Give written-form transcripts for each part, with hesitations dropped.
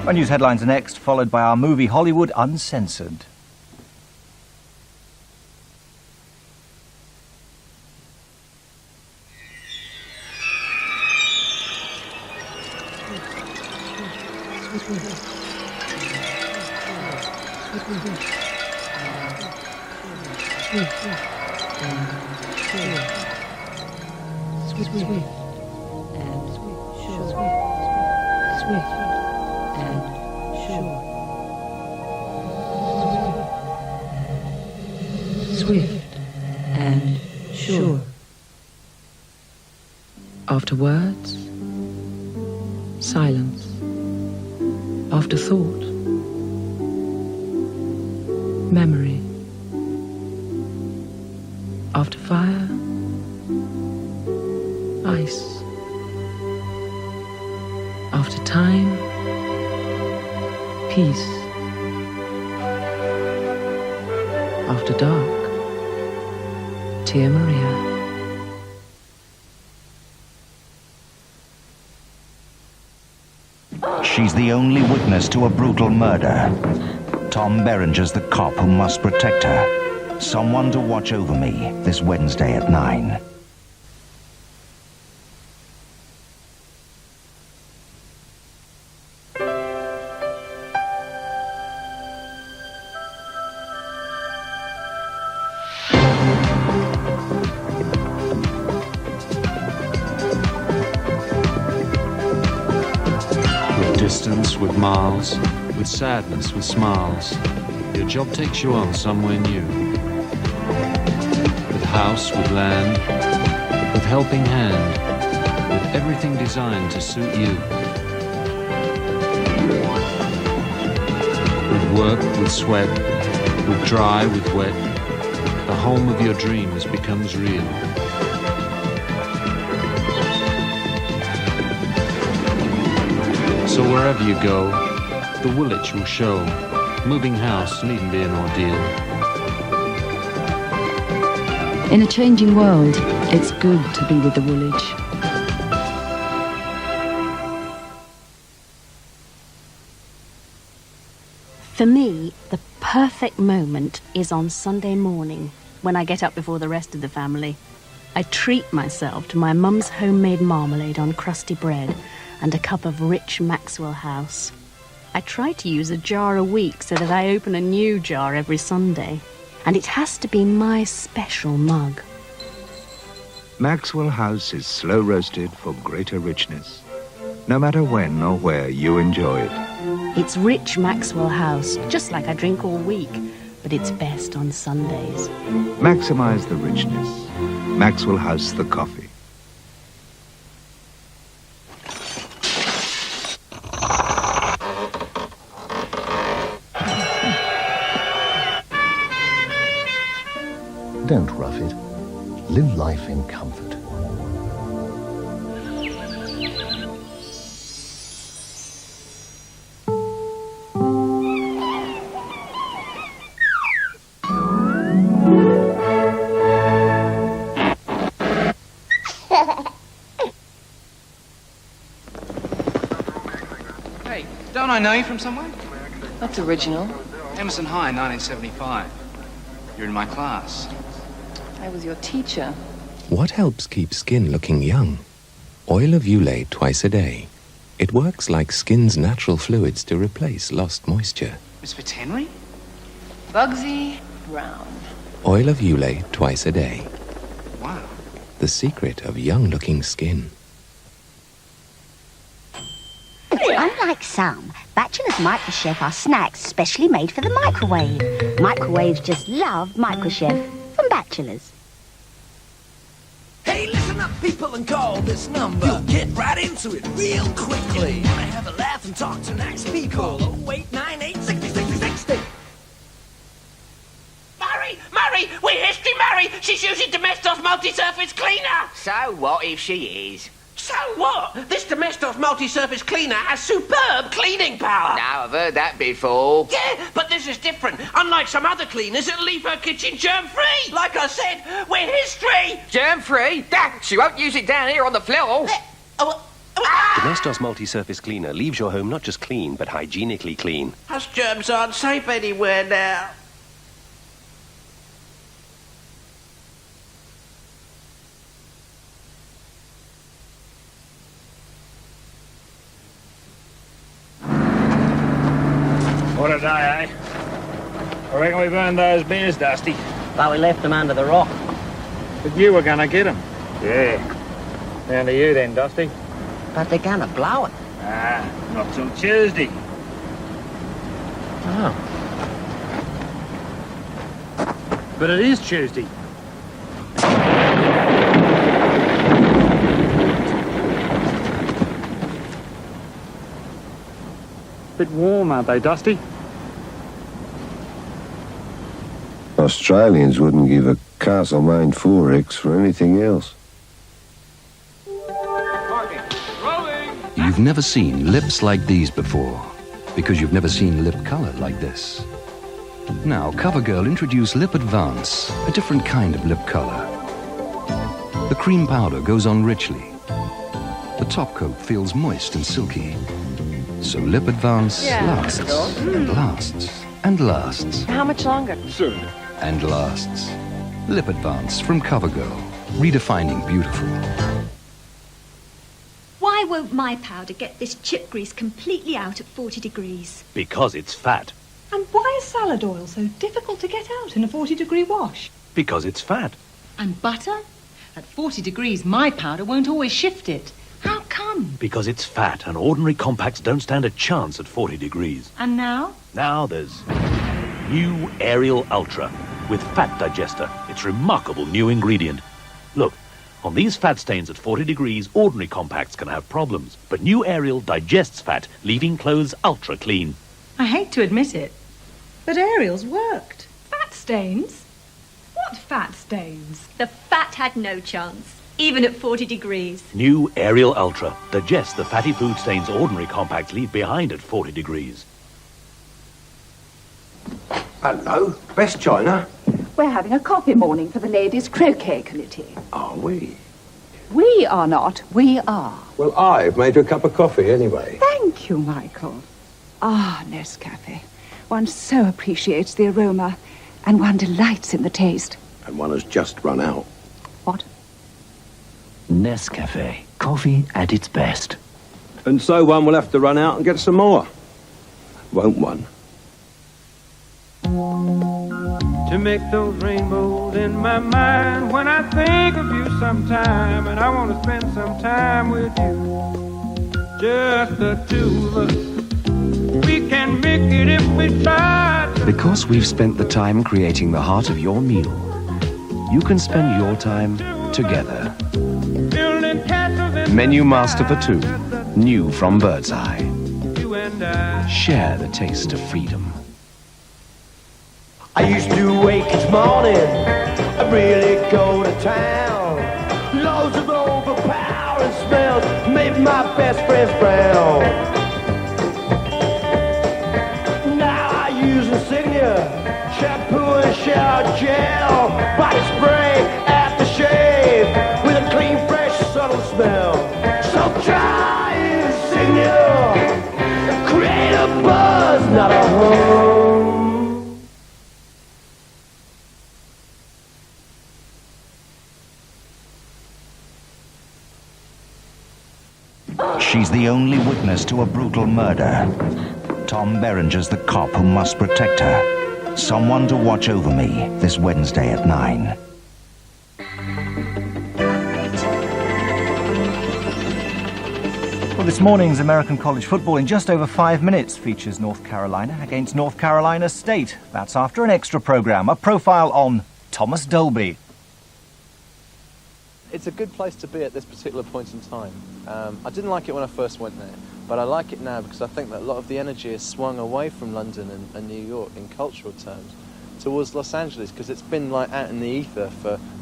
Our news headlines are next, followed by our movie Hollywood Uncensored. Swift and sure. After words, silence. After thought, memory. After fire, ice. After time, peace. After dark, Tia Maria. She's the only witness to a brutal murder. Tom Berenger's the cop who must protect her. Someone to watch over me this Wednesday at 9. Distance with miles, with sadness with smiles. Your job takes you on somewhere new. With house, with land, with helping hand, with everything designed to suit you. With work, with sweat, with dry, with wet, the home of your dreams becomes real. So wherever you go, the Woolwich will show. Moving house needn't be an ordeal. In a changing world, it's good to be with the Woolwich. For me, the perfect moment is on Sunday morning, when I get up before the rest of the family. I treat myself to my mum's homemade marmalade on crusty bread and a cup of rich Maxwell House. I try to use a jar a week so that I open a new jar every Sunday. And it has to be my special mug. Maxwell House is slow roasted for greater richness, no matter when or where you enjoy it. It's rich Maxwell House, just like I drink all week, but it's best on Sundays. Maximize the richness. Maxwell House the coffee. Don't rough it. Live life in comfort. Hey, don't I know you from somewhere? That's original. Emerson High, 1975. You're in my class. I was your teacher. What helps keep skin looking young? Oil of Ulay twice a day. It works like skin's natural fluids to replace lost moisture. Miss Fitzhenry? Bugsy Brown. Oil of Ulay twice a day. Wow. The secret of young-looking skin. Unlike some, Bachelor's MicroChef are snacks specially made for the microwave. Microwaves just love MicroChef from Bachelor's. Hey, listen up, people, and call this number. You'll get right into it real quickly. Wanna have a laugh and talk to nice people? 0898 60 60 60. Murray! We're history, Murray! She's using Domestos multi-surface cleaner! So what if she is? So what? This Domestos multi-surface cleaner has superb cleaning power! Now, I've heard that before. Yeah, but this is different. Unlike some other cleaners, it'll leave her kitchen germ-free! Like I said, we're history! Germ-free? She won't use it down here on the floor. Well, Domestos multi-surface cleaner leaves your home not just clean, but hygienically clean. Us germs aren't safe anywhere now. What a day, eh? I reckon we burned those beers, Dusty. But we left them under the rock. But you were gonna get them. Yeah. Down to you then, Dusty. But they're gonna blow it. Ah, not till Tuesday. Oh. But it is Tuesday. Bit warm, aren't they, Dusty? Australians wouldn't give a Castlemaine 4X for anything else. You've never seen lips like these before, because you've never seen lip color like this. Now, CoverGirl introduced Lip Advance, a different kind of lip color. The cream powder goes on richly. The top coat feels moist and silky. So Lip Advance lasts and lasts and lasts. How much longer? Soon. And lasts. Lip Advance from CoverGirl, redefining beautiful. Why won't my powder get this chip grease completely out at 40 degrees? Because it's fat. And why is salad oil so difficult to get out in a 40-degree wash? Because it's fat. And butter? At 40 degrees, my powder won't always shift it. How come? Because it's fat, and ordinary compacts don't stand a chance at 40 degrees. And now? Now there's new Ariel Ultra with fat digester. Its remarkable new ingredient. Look, on these fat stains at 40 degrees, ordinary compacts can have problems. But new Ariel digests fat, leaving clothes ultra clean. I hate to admit it, but Ariel's worked. Fat stains? What fat stains? The fat had no chance, even at 40 degrees. New Ariel Ultra digests the fatty food stains ordinary compacts leave behind at 40 degrees. Hello, Best China. We're having a coffee morning for the ladies' croquet committee. Are we? We are not, we are. Well, I've made you a cup of coffee anyway. Thank you, Michael. Ah, Nescafe. One so appreciates the aroma, and one delights in the taste. And one has just run out. What? Nescafe. Coffee at its best. And so one will have to run out and get some more. Won't one? To make those rainbows in my mind when I think of you sometime, and I want to spend some time with you. Just the two of us. We can make it if we try. Because we've spent the time creating the heart of your meal, you can spend your time together. Menu Master for two, new from Bird's Eye. Share the taste of freedom. I used to wake each morning, I really go to town. Loads of overpowering smells made my best friends frown. Now I use Insignia, shampoo and shower gel, body spray, aftershave, with a clean, fresh, subtle smell. So try Insignia, create a buzz, not a home. She's the only witness to a brutal murder. Tom Berenger's the cop who must protect her. Someone to watch over me this Wednesday at 9. Well, this morning's American college football in just over 5 minutes features North Carolina against North Carolina State. That's after an extra programme, a profile on Thomas Dolby. It's a good place to be at this particular point in time. I didn't like it when I first went there, but I like it now because I think that a lot of the energy has swung away from London and New York in cultural terms towards Los Angeles, because it's been like out in the ether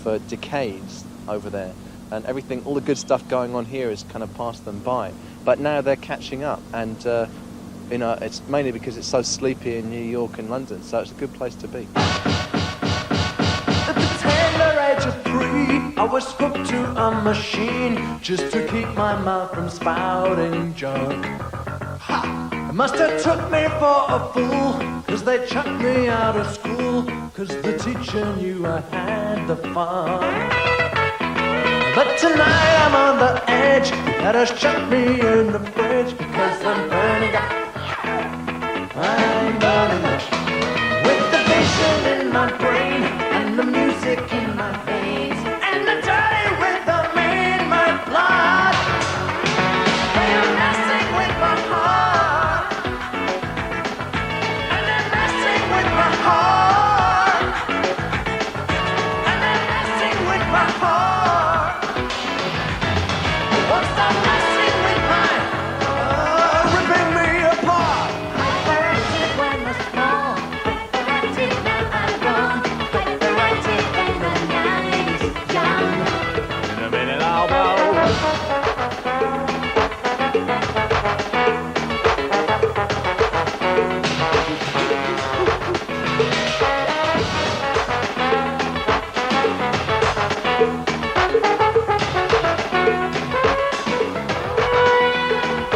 for decades over there, and everything, all the good stuff going on here has kind of passed them by. But now they're catching up, and you know, it's mainly because it's so sleepy in New York and London, so it's a good place to be. At the tender age of 3, I was hooked to a machine just to keep my mouth from spouting junk. Ha! They must have took me for a fool, cause they chucked me out of school, cause the teacher knew I had the fun. But tonight I'm on the edge, that has chucked me in the fridge, because I'm burning up. I'm burning up. With the vision in my brain, and the music in my veins, and the dirty rhythm in my blood. They are messing with my heart, and they're messing with my heart, and they're messing with my heart. Won't stop messing with mine, ripping me apart. Hyperactive when I was small, hyperactive now I'm grown, hyperactive when the night is young. In a minute I'll blow.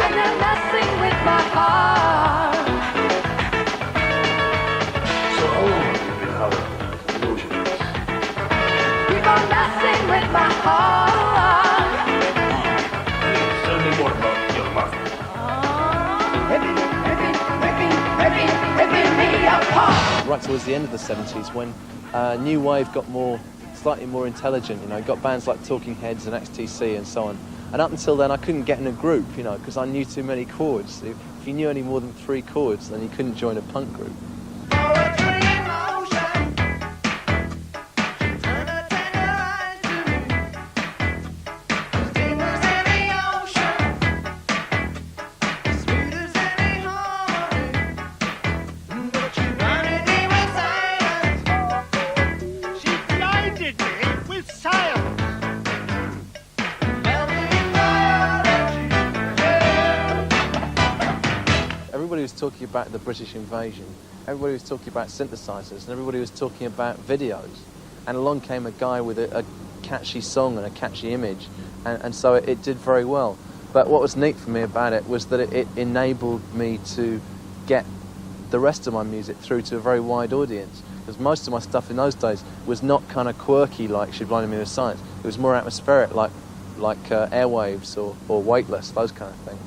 And they're messing with my heart. So how long have you been having illusions? Keep on messing with my heart. Tell me more about your mother. Ripping me apart. Right towards the end of the 70s, when New Wave got slightly more intelligent, you know, got bands like Talking Heads and XTC and so on. And up until then, I couldn't get in a group, you know, because I knew too many chords. If you knew any more than 3 chords, then you couldn't join a punk group. Everybody was talking about the British invasion, everybody was talking about synthesizers, and everybody was talking about videos. And along came a guy with a catchy song and a catchy image, and so it did very well. But what was neat for me about it was that it enabled me to get the rest of my music through to a very wide audience. Because most of my stuff in those days was not kind of quirky like She Blinded Me With Science. It was more atmospheric like Airwaves or Weightless, those kind of things.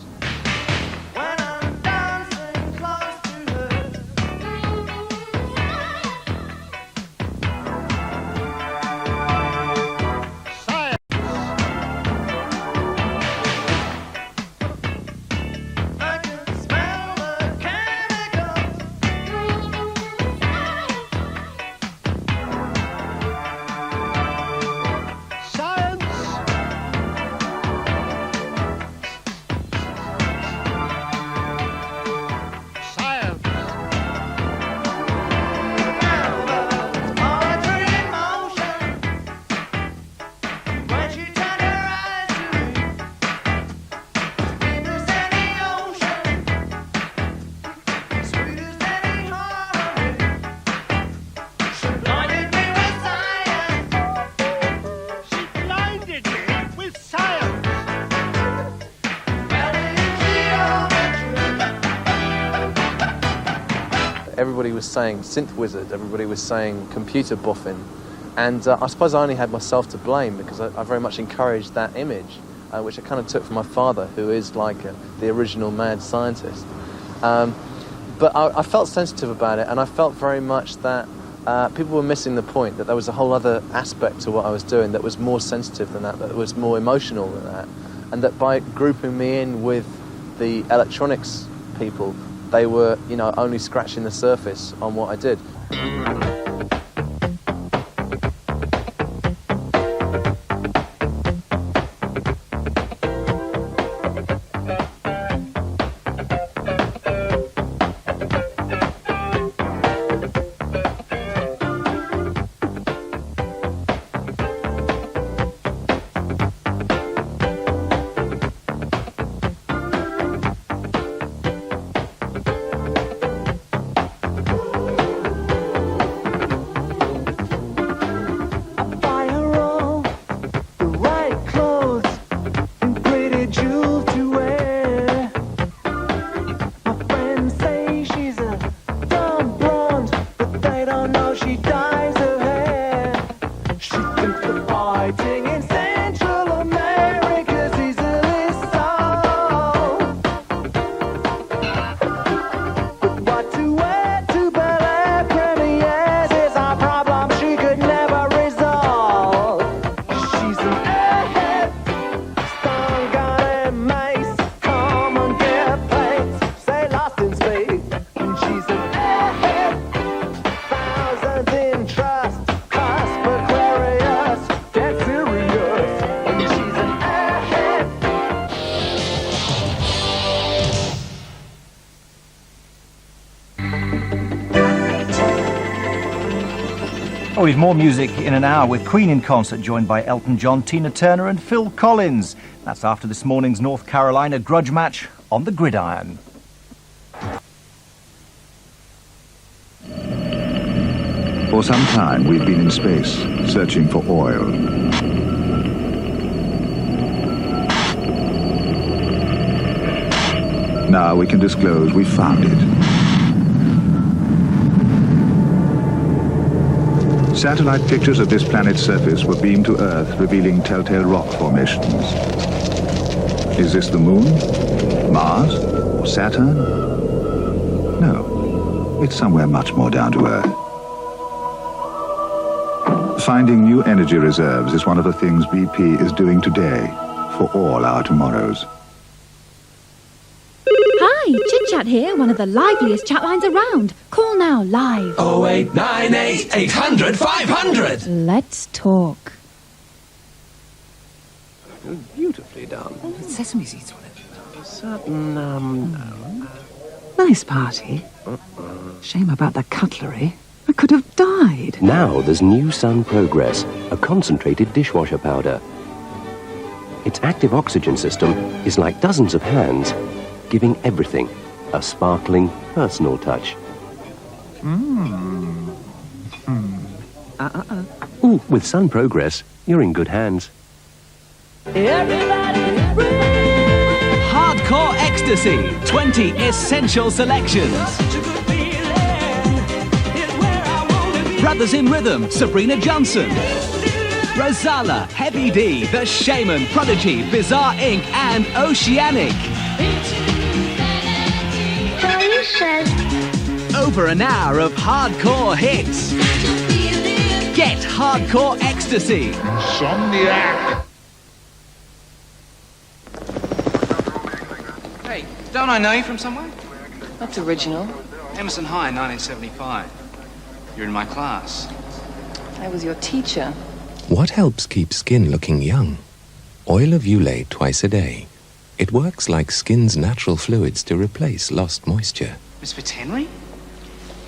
Everybody was saying synth wizard, everybody was saying computer boffin, and I suppose I only had myself to blame because I very much encouraged that image, which I kind of took from my father, who is like the original mad scientist. But I felt sensitive about it, and I felt very much that people were missing the point, that there was a whole other aspect to what I was doing that was more sensitive than that was more emotional than that, and that by grouping me in with the electronics people, they were, you know, only scratching the surface on what I did. Fighting in Central America's easily solved. But what to wear to ballet premieres is a problem she could never resolve. She's an airhead, stun gun and mace, commandeer planes, say lost in space. And she's an airhead, thousands in trust, cost Aquarius, dead serious. And she's an airhead. Oh, with more music in an hour with Queen in concert, joined by Elton John, Tina Turner and Phil Collins. That's after this morning's North Carolina grudge match on the gridiron. For some time, we've been in space, searching for oil. Now we can disclose we found it. Satellite pictures of this planet's surface were beamed to Earth, revealing telltale rock formations. Is this the Moon? Mars? Or Saturn? No. It's somewhere much more down to Earth. Finding new energy reserves is one of the things BP is doing today for all our tomorrows. Hi, Chit Chat here, one of the liveliest chat lines around. Call now live. 0898 800 500. Let's talk. Beautifully done. Sesame seeds on it. Certain, Nice party. Shame about the cutlery. I could have died. Now there's new Sun Progress, a concentrated dishwasher powder. Its active oxygen system is like dozens of hands, giving everything a sparkling, personal touch. Ooh, with Sun Progress, you're in good hands. Hardcore Ecstasy, 20 essential selections. Brothers in Rhythm, Sabrina Johnson. Rosala, Heavy D, The Shaman, Prodigy, Bizarre Inc. and Oceanic. Over an hour of hardcore hits. Get Hardcore Ecstasy. Insomniac. Hey, don't I know you from somewhere? That's original. Emerson High, 1975. You're in my class. I was your teacher. What helps keep skin looking young? Oil of Ulay twice a day. It works like skin's natural fluids to replace lost moisture. Miss Fitzhenry?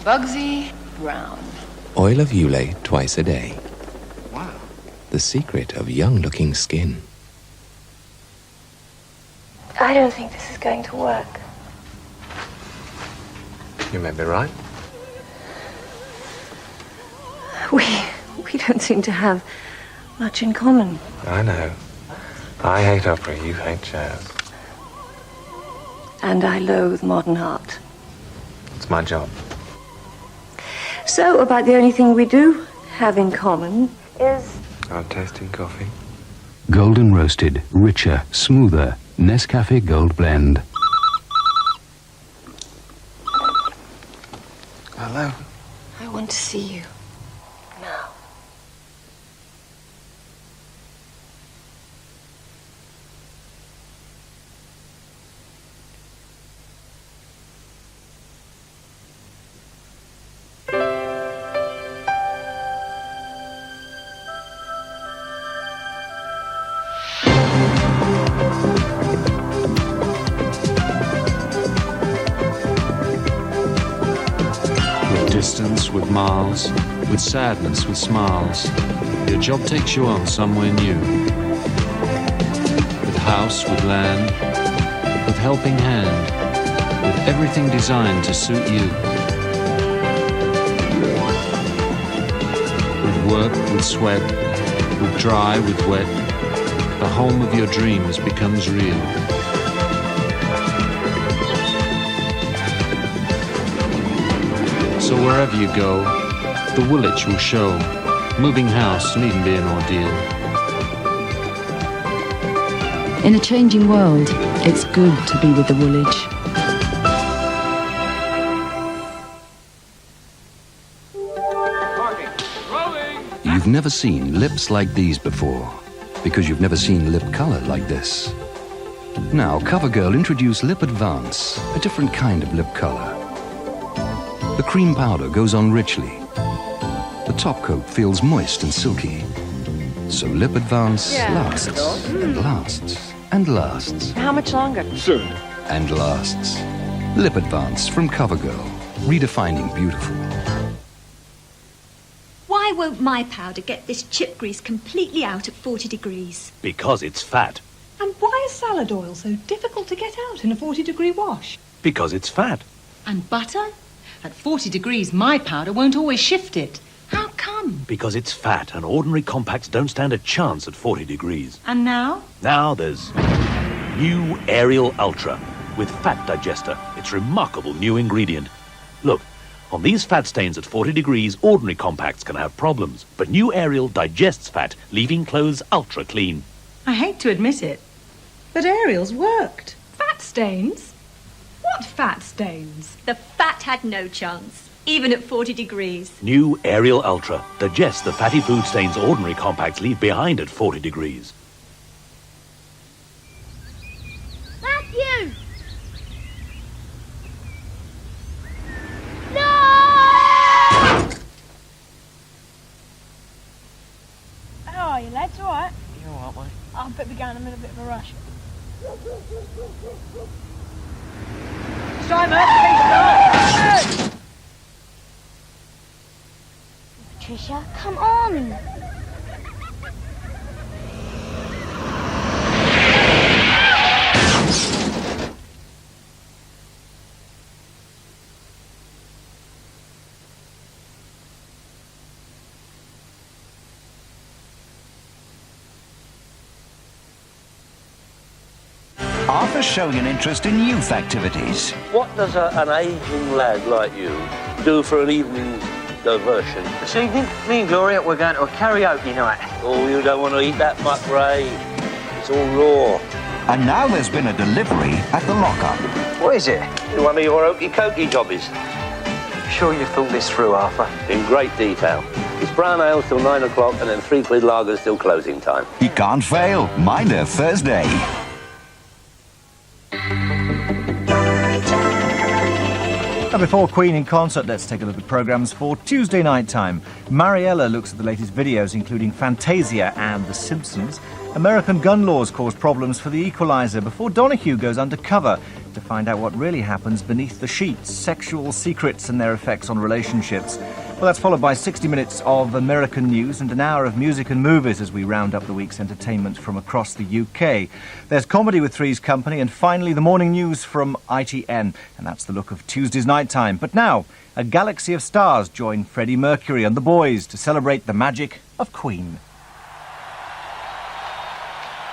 Bugsy Brown. Oil of Ulay twice a day. Wow. The secret of young-looking skin. I don't think this is going to work. You may be right. We don't seem to have much in common. I know. I hate opera, you hate jazz. And I loathe modern art. It's my job. So, about the only thing we do have in common is... Our taste in coffee. Golden roasted, richer, smoother. Nescafe Gold Blend. Hello. I want to see you. Now. Distance with miles, with sadness with smiles. Your job takes you on somewhere new. With house, with land, with helping hand, with everything designed to suit you. With work, with sweat, with dry, with wet, the home of your dreams becomes real. So wherever you go, the Woolwich will show. Moving house needn't be an ordeal. In a changing world, it's good to be with the Woolwich. You've never seen lips like these before, because you've never seen lip colour like this. Now, CoverGirl introduced Lip Advance, a different kind of lip colour. The cream powder goes on richly. The top coat feels moist and silky. So Lip Advance lasts and lasts and lasts. How much longer? Soon. And lasts. Lip Advance from CoverGirl, redefining beautiful. Why won't my powder get this chip grease completely out at 40 degrees? Because it's fat. And why is salad oil so difficult to get out in a 40-degree wash? Because it's fat. And butter? At 40 degrees, my powder won't always shift it. How come? Because it's fat, and ordinary compacts don't stand a chance at 40 degrees. And now? Now there's new Ariel Ultra with fat digester. It's a remarkable new ingredient. Look, on these fat stains at 40 degrees, ordinary compacts can have problems. But new Ariel digests fat, leaving clothes ultra clean. I hate to admit it, but Ariel's worked. Fat stains? What fat stains? The fat had no chance, even at 40 degrees. New Ariel Ultra digests the fatty food stains ordinary compacts leave behind at 40 degrees. Matthew! No! How are you, lads? All right? You all right, mate? I bet we're going in a bit of a rush. Simon, please start! Patricia, come on! Arthur's showing an interest in youth activities. What does an ageing lad like you do for an evening's diversion? This evening, me and Gloria, we're going to a karaoke night. Oh, you don't want to eat that much, Ray. It's all raw. And now there's been a delivery at the lockup. What is it? One of your okey-cokey jobbies. Sure you thought this through, Arthur? In great detail. It's brown ale till 9 o'clock and then 3 quid lagers till closing time. He can't fail. Minder Thursday. Now before Queen in concert, let's take a look at programmes for Tuesday night time. Mariella looks at the latest videos, including Fantasia and The Simpsons. American gun laws cause problems for The Equalizer before Donahue goes undercover to find out what really happens beneath the sheets, sexual secrets and their effects on relationships. Well, that's followed by 60 minutes of American news and an hour of music and movies as we round up the week's entertainment from across the UK. There's comedy with Three's Company and finally the morning news from ITN. And that's the look of Tuesday's night time. But now, a galaxy of stars join Freddie Mercury and the boys to celebrate the magic of Queen.